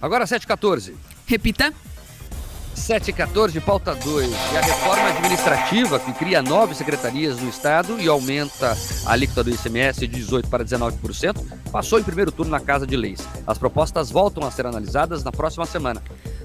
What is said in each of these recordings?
Agora 7h14. Repita. 7h14, pauta 2. E a reforma administrativa que cria 9 secretarias no Estado e aumenta a alíquota do ICMS de 18% para 19%, passou em primeiro turno na Casa de Leis. As propostas voltam a ser analisadas na próxima semana.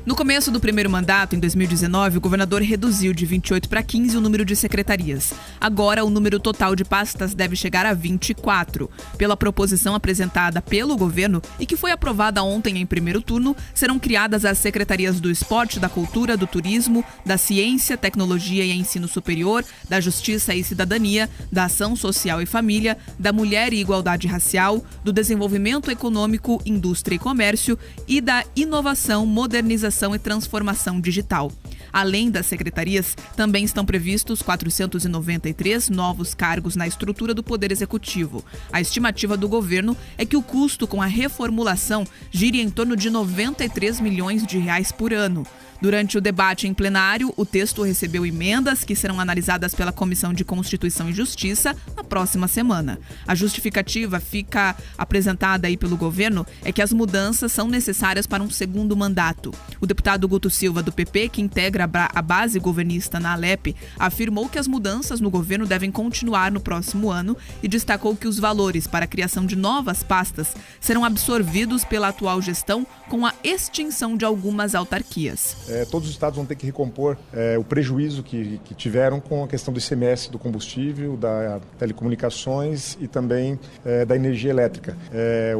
No começo do primeiro mandato, em 2019, o governador reduziu de 28 para 15 o número de secretarias. Agora, o número total de pastas deve chegar a 24. Pela proposição apresentada pelo governo e que foi aprovada ontem em primeiro turno, serão criadas as secretarias do Esporte, da Cultura, do Turismo, da Ciência, Tecnologia e Ensino Superior, da Justiça e Cidadania, da Ação Social e Família, da Mulher e Igualdade Racial, do Desenvolvimento Econômico, Indústria e Comércio e da Inovação, Modernização e Transformação Digital. Além das secretarias, também estão previstos 493 novos cargos na estrutura do Poder Executivo. A estimativa do governo é que o custo com a reformulação gire em torno de 93 milhões de reais por ano. Durante o debate em plenário, o texto recebeu emendas que serão analisadas pela Comissão de Constituição e Justiça na próxima semana. A justificativa fica apresentada aí pelo governo é que as mudanças são necessárias para um segundo mandato. O deputado Guto Silva, do PP, que integra a base governista na Alep, afirmou que as mudanças no governo devem continuar no próximo ano e destacou que os valores para a criação de novas pastas serão absorvidos pela atual gestão com a extinção de algumas autarquias. Todos os estados vão ter que recompor o prejuízo que tiveram com a questão do ICMS do combustível, da telecomunicações e também da energia elétrica.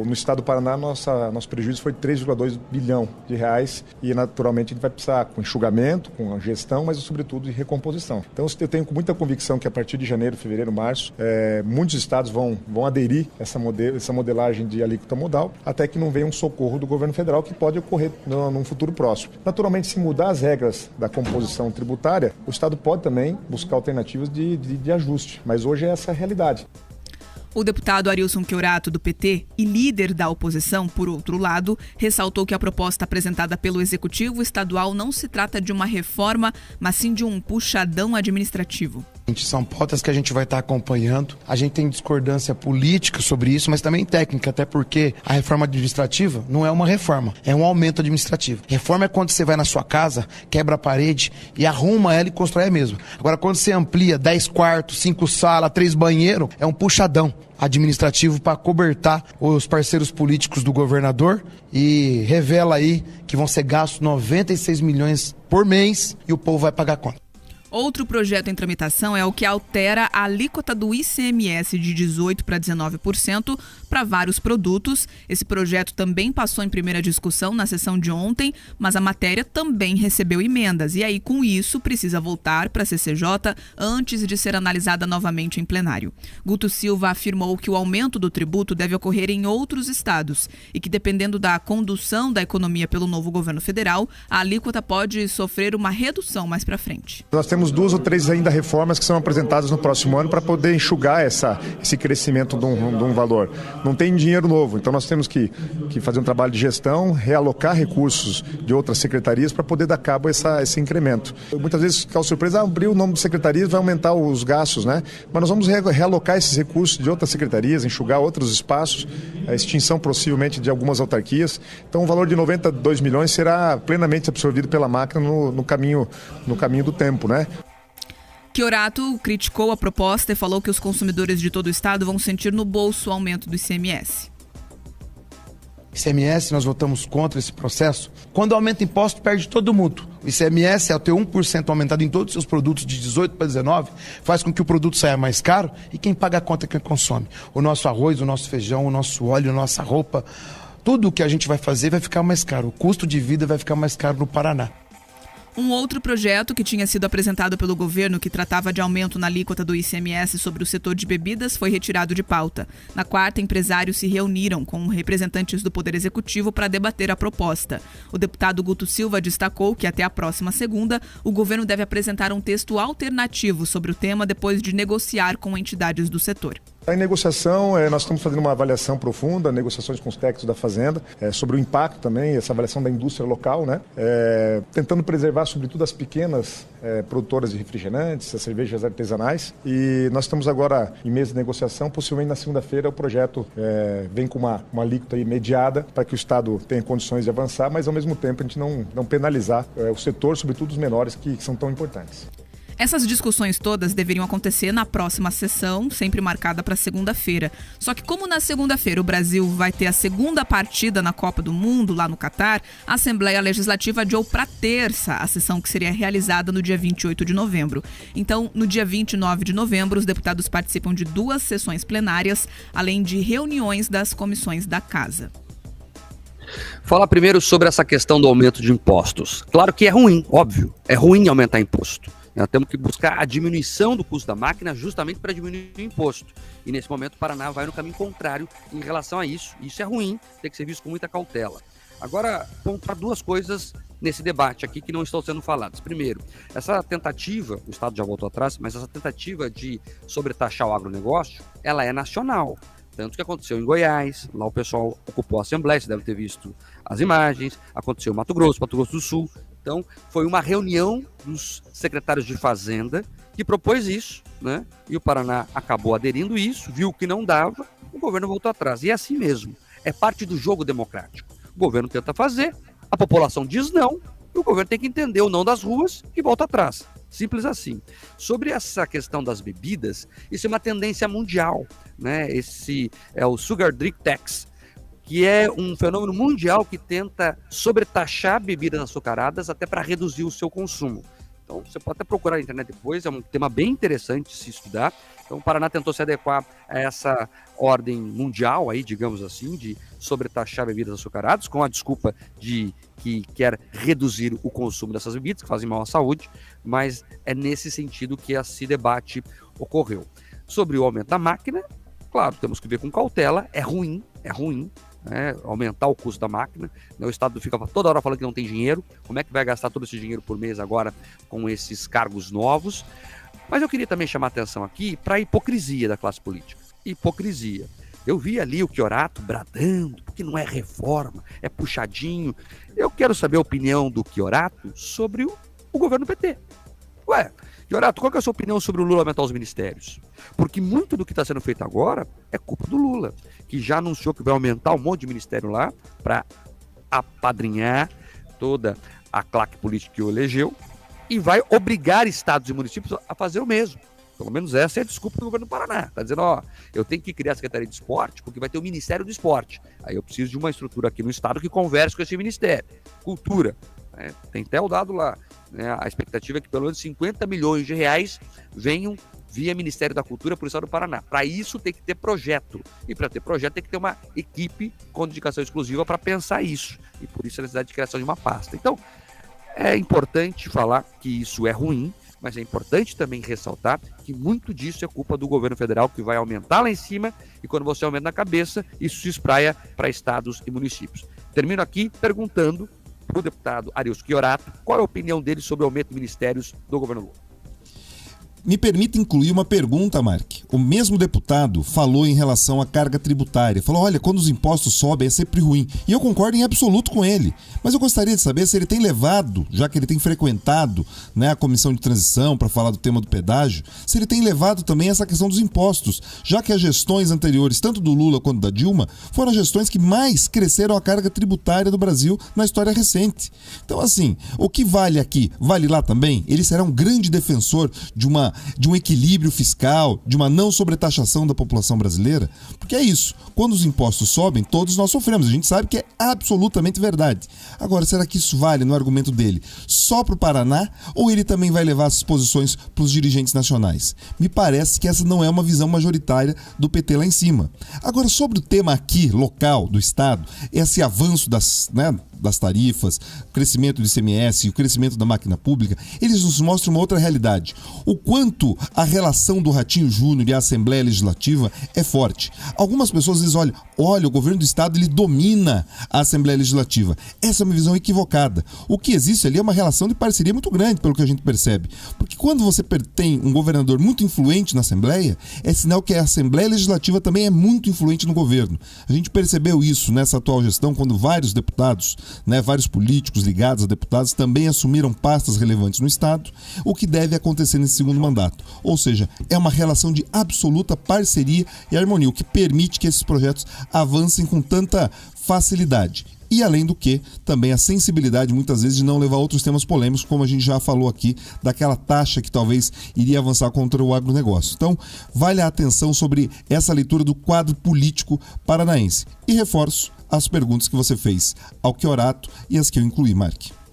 No estado do Paraná, nosso prejuízo foi 3,2 bilhão de reais e naturalmente a gente vai precisar com enxugamento, com a gestão, mas sobretudo de recomposição. Então eu tenho muita convicção que a partir de janeiro, fevereiro, março, muitos estados vão aderir a essa modelagem de alíquota modal até que não venha um socorro do governo federal que pode ocorrer num futuro próximo. Naturalmente, se mudar as regras da composição tributária, o Estado pode também buscar alternativas de ajuste, mas hoje é essa a realidade. O deputado Arilson Chiorato, do PT, e líder da oposição, por outro lado, ressaltou que a proposta apresentada pelo Executivo Estadual não se trata de uma reforma, mas sim de um puxadão administrativo. São pautas que a gente vai estar acompanhando. A gente tem discordância política sobre isso, mas também técnica, até porque a reforma administrativa não é uma reforma, é um aumento administrativo. Reforma é quando você vai na sua casa, quebra a parede e arruma ela e constrói a mesma. Agora, quando você amplia 10 quartos, 5 salas, 3 banheiros, é um puxadão administrativo para cobertar os parceiros políticos do governador e revela aí que vão ser gastos 96 milhões por mês e o povo vai pagar a conta. Outro projeto em tramitação é o que altera a alíquota do ICMS de 18% para 19% para vários produtos. Esse projeto também passou em primeira discussão na sessão de ontem, mas a matéria também recebeu emendas. E aí, com isso, precisa voltar para a CCJ antes de ser analisada novamente em plenário. Guto Silva afirmou que o aumento do tributo deve ocorrer em outros estados e que, dependendo da condução da economia pelo novo governo federal, a alíquota pode sofrer uma redução mais para frente. Nós temos 2 ou 3 ainda reformas que são apresentadas no próximo ano para poder enxugar esse crescimento de um valor. Não tem dinheiro novo, então nós temos que fazer um trabalho de gestão, realocar recursos de outras secretarias para poder dar cabo a esse incremento. Muitas vezes fica surpresa, abrir o nome de secretarias vai aumentar os gastos, né? Mas nós vamos realocar esses recursos de outras secretarias, enxugar outros espaços, a extinção possivelmente de algumas autarquias. Então o valor de 92 milhões será plenamente absorvido pela máquina no caminho do tempo, né? Chiorato criticou a proposta e falou que os consumidores de todo o estado vão sentir no bolso o aumento do ICMS. ICMS, nós votamos contra esse processo. Quando aumenta imposto, perde todo mundo. O ICMS, ao ter 1% aumentado em todos os seus produtos de 18 para 19, faz com que o produto saia mais caro e quem paga a conta é quem consome. O nosso arroz, o nosso feijão, o nosso óleo, a nossa roupa, tudo o que a gente vai fazer vai ficar mais caro. O custo de vida vai ficar mais caro no Paraná. Um outro projeto que tinha sido apresentado pelo governo, que tratava de aumento na alíquota do ICMS sobre o setor de bebidas, foi retirado de pauta. Na quarta, empresários se reuniram com representantes do Poder Executivo para debater a proposta. O deputado Guto Silva destacou que até a próxima segunda, o governo deve apresentar um texto alternativo sobre o tema depois de negociar com entidades do setor. Em negociação, nós estamos fazendo uma avaliação profunda, negociações com os técnicos da Fazenda, sobre o impacto também, essa avaliação da indústria local, né? Tentando preservar, sobretudo, as pequenas produtoras de refrigerantes, as cervejas artesanais. E nós estamos agora em mesa de negociação, possivelmente na segunda-feira o projeto vem com uma alíquota imediata para que o Estado tenha condições de avançar, mas ao mesmo tempo a gente não penalizar o setor, sobretudo os menores, que são tão importantes. Essas discussões todas deveriam acontecer na próxima sessão, sempre marcada para segunda-feira. Só que como na segunda-feira o Brasil vai ter a segunda partida na Copa do Mundo, lá no Catar, a Assembleia Legislativa adiou para terça a sessão que seria realizada no dia 28 de novembro. Então, no dia 29 de novembro, os deputados participam de 2 sessões plenárias, além de reuniões das comissões da Casa. Fala primeiro sobre essa questão do aumento de impostos. Claro que é ruim, óbvio, é ruim aumentar imposto. Nós temos que buscar a diminuição do custo da máquina justamente para diminuir o imposto. E nesse momento o Paraná vai no caminho contrário em relação a isso. Isso é ruim, tem que ser visto com muita cautela. Agora, pontuar 2 coisas nesse debate aqui que não estão sendo faladas. Primeiro, essa tentativa, o Estado já voltou atrás, mas essa tentativa de sobretaxar o agronegócio, ela é nacional. Tanto que aconteceu em Goiás, lá o pessoal ocupou a Assembleia, você deve ter visto as imagens, aconteceu em Mato Grosso do Sul. Então, foi uma reunião dos secretários de Fazenda que propôs isso, né? E o Paraná acabou aderindo isso, viu que não dava, o governo voltou atrás. E é assim mesmo, é parte do jogo democrático. O governo tenta fazer, a população diz não, e o governo tem que entender o não das ruas e volta atrás. Simples assim. Sobre essa questão das bebidas, isso é uma tendência mundial, né? Esse é o Sugar Drink Tax, que é um fenômeno mundial que tenta sobretaxar bebidas açucaradas até para reduzir o seu consumo. Então, você pode até procurar na internet depois, é um tema bem interessante de se estudar. Então, o Paraná tentou se adequar a essa ordem mundial, aí, digamos assim, de sobretaxar bebidas açucaradas, com a desculpa de que quer reduzir o consumo dessas bebidas, que fazem mal à saúde, mas é nesse sentido que esse debate ocorreu. Sobre o aumento da máquina, claro, temos que ver com cautela, é ruim, né, aumentar o custo da máquina, né, o Estado fica toda hora falando que não tem dinheiro, como é que vai gastar todo esse dinheiro por mês agora com esses cargos novos? Mas eu queria também chamar a atenção aqui para a hipocrisia da classe política. Hipocrisia. Eu vi ali o Chiorato bradando, porque não é reforma, é puxadinho. Eu quero saber a opinião do Chiorato sobre o governo PT. Ué, Chiorato, qual que é a sua opinião sobre o Lula aumentar os ministérios? Porque muito do que está sendo feito agora é culpa do Lula, que já anunciou que vai aumentar um monte de ministério lá para apadrinhar toda a claque política que o elegeu e vai obrigar estados e municípios a fazer o mesmo. Pelo menos essa é a desculpa do governo do Paraná. Está dizendo, eu tenho que criar a Secretaria de Esporte porque vai ter o Ministério do Esporte. Aí eu preciso de uma estrutura aqui no estado que converse com esse ministério. Cultura. Tem até o dado lá. A expectativa é que pelo menos 50 milhões de reais venham via Ministério da Cultura para o Estado do Paraná. Para isso tem que ter projeto. E para ter projeto tem que ter uma equipe com dedicação exclusiva para pensar isso. E por isso a necessidade de criação de uma pasta. Então, é importante falar que isso é ruim, mas é importante também ressaltar que muito disso é culpa do governo federal, que vai aumentar lá em cima, e quando você aumenta na cabeça, isso se espraia para estados e municípios. Termino aqui perguntando para o deputado Arilson Chiorato qual é a opinião dele sobre o aumento de ministérios do governo Lula. Me permita incluir uma pergunta, Mark. O mesmo deputado falou em relação à carga tributária. Falou, olha, quando os impostos sobem é sempre ruim. E eu concordo em absoluto com ele. Mas eu gostaria de saber se ele tem levado, já que ele tem frequentado, né, a comissão de transição para falar do tema do pedágio, se ele tem levado também essa questão dos impostos, já que as gestões anteriores, tanto do Lula quanto da Dilma, foram as gestões que mais cresceram a carga tributária do Brasil na história recente. Então, assim, o que vale aqui, vale lá também? Ele será um grande defensor de um equilíbrio fiscal, de uma não sobretaxação da população brasileira? Porque é isso, quando os impostos sobem, todos nós sofremos, a gente sabe que é absolutamente verdade. Agora, será que isso vale no argumento dele só para o Paraná, ou ele também vai levar essas posições para os dirigentes nacionais? Me parece que essa não é uma visão majoritária do PT lá em cima. Agora, sobre o tema aqui, local, do Estado, esse avanço das tarifas, o crescimento do ICMS e o crescimento da máquina pública, eles nos mostram uma outra realidade. O quanto quanto a relação do Ratinho Júnior e a Assembleia Legislativa é forte. Algumas pessoas dizem, olha, o governo do Estado ele domina a Assembleia Legislativa. Essa é uma visão equivocada. O que existe ali é uma relação de parceria muito grande, pelo que a gente percebe. Porque quando você tem um governador muito influente na Assembleia, é sinal que a Assembleia Legislativa também é muito influente no governo. A gente percebeu isso nessa atual gestão, quando vários deputados, vários políticos ligados a deputados também assumiram pastas relevantes no Estado, o que deve acontecer nesse segundo mandato. Ou seja, é uma relação de absoluta parceria e harmonia, o que permite que esses projetos avancem com tanta facilidade. E além do que, também a sensibilidade muitas vezes de não levar outros temas polêmicos, como a gente já falou aqui, daquela taxa que talvez iria avançar contra o agronegócio. Então, vale a atenção sobre essa leitura do quadro político paranaense. E reforço as perguntas que você fez ao Chiorato e as que eu incluí, Mark.